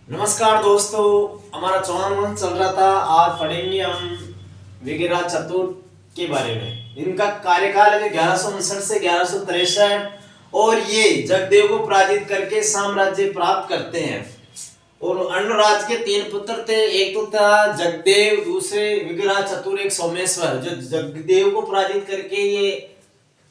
नमस्कार दोस्तों, हमारा चौहान वंश चल रहा था। आज पढ़ेंगे हम विग्रह चतुर के बारे में। इनका कार्यकाल है 1159 से 1163 और ये जगदेव को पराजित करके साम्राज्य प्राप्त करते हैं। और अन्नराज के 3 पुत्र थे। एक तो था जगदेव, दूसरे विग्रह चतुर, एक सोमेश्वर। जो जगदेव को पराजित करके ये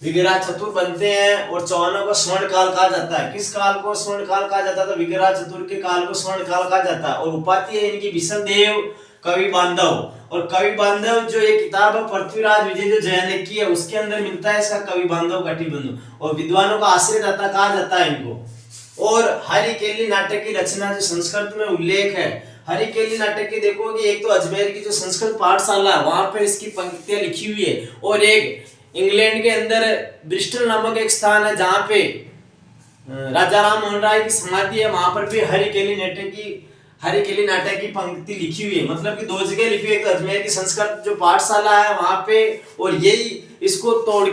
विग्रह चतुर बनते हैं और चौहानों का स्वर्ण काल कहा जाता है। किस काल को स्वर्ण काल कहा जाता है? तो विग्रह चतुर के काल को स्वर्ण काल कहा जाता है। और उपाधि है इनकी विष्णुदेव कवि बांधव। और कवि बांधव जो एक किताब है पृथ्वीराज विजय जो जय ने की है, उसके अंदर मिलता है इसका कवि बांधव कटिबंधु। और विद्वानों का आश्रयदाता कहा जाता है इनको। और हरिकेली नाटक की रचना जो संस्कृत में उल्लेख है, हरिकेली नाटक की देखोगे, एक तो अजमेर की जो संस्कृत पाठशाला है वहां पर इसकी पंक्तियां लिखी हुई है। और एक इंग्लैंड के अंदर ब्रिस्टल नामक एक स्थान है जहां पे राजा राम मोहन राय की समाधि है, वहां पर भी हरिकेली नाटक की पंक्ति लिखी हुई है। मतलब कि 2 जगह लिखी हुई है। एक अजमेर की संस्कृत जो पाठशाला है वहां पे, और यही इसको तोड़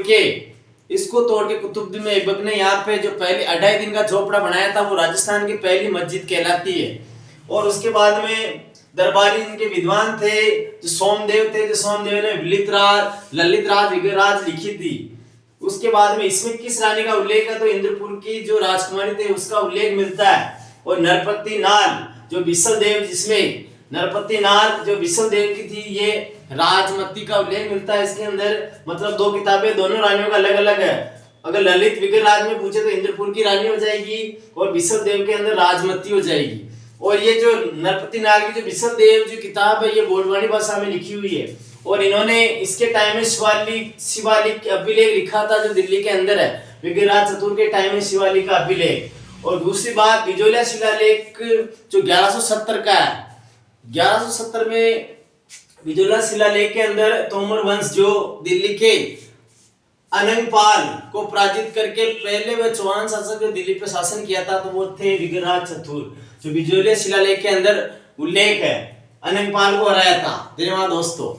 के कुतुबुद्दीन ऐबक ने यहाँ पे जो पहले 2.5 दिन का झोपड़ा बनाया था, वो राजस्थान की पहली मस्जिद कहलाती है। और उसके बाद में दरबारी इनके विद्वान थे जो सोमदेव थे, जो सोमदेव ने ललित राज विग्रहराज लिखी थी। उसके बाद में इसमें किस रानी का उल्लेख है? तो इंद्रपुर की जो राजकुमारी थे उसका उल्लेख मिलता है। और नरपति नाल जो विशलदेव, जिसमें नरपति नाल जो विशलदेव की थी, ये राजमती का उल्लेख मिलता है इसके अंदर। मतलब 2 किताबें दोनों रानियों का अलग अलग है। अगर ललित विग्रहराज में पूछे तो इंद्रपुर की रानी हो जाएगी और विशलदेव के अंदर राजमती हो जाएगी। और ये जो नरपति नाल की जो विशलदेव जो किताब है, ये गोंडवानी भाषा में लिखी हुई है। और इन्होंने इसके टाइम में शिवालिक अभिलेख लिखा था जो दिल्ली के अंदर है। विग्रहराज चतुर के टाइम में शिवालिक का अभिलेख। और दूसरी बात, बिजोलिया शिलालेख जो 1170 का है, 1170 में बिजोलिया शिलालेख के अंदर तोमर वंश जो दिल्ली के अनंगपाल को पराजित करके पहले वह चौहान शासक जो दिल्ली पे शासन किया था, तो वो थे विग्रहराज चतुर, जो बिजोलिया शिलालेख के अंदर उल्लेख है। अनंगपाल को हराया था। धन्यवाद दोस्तों।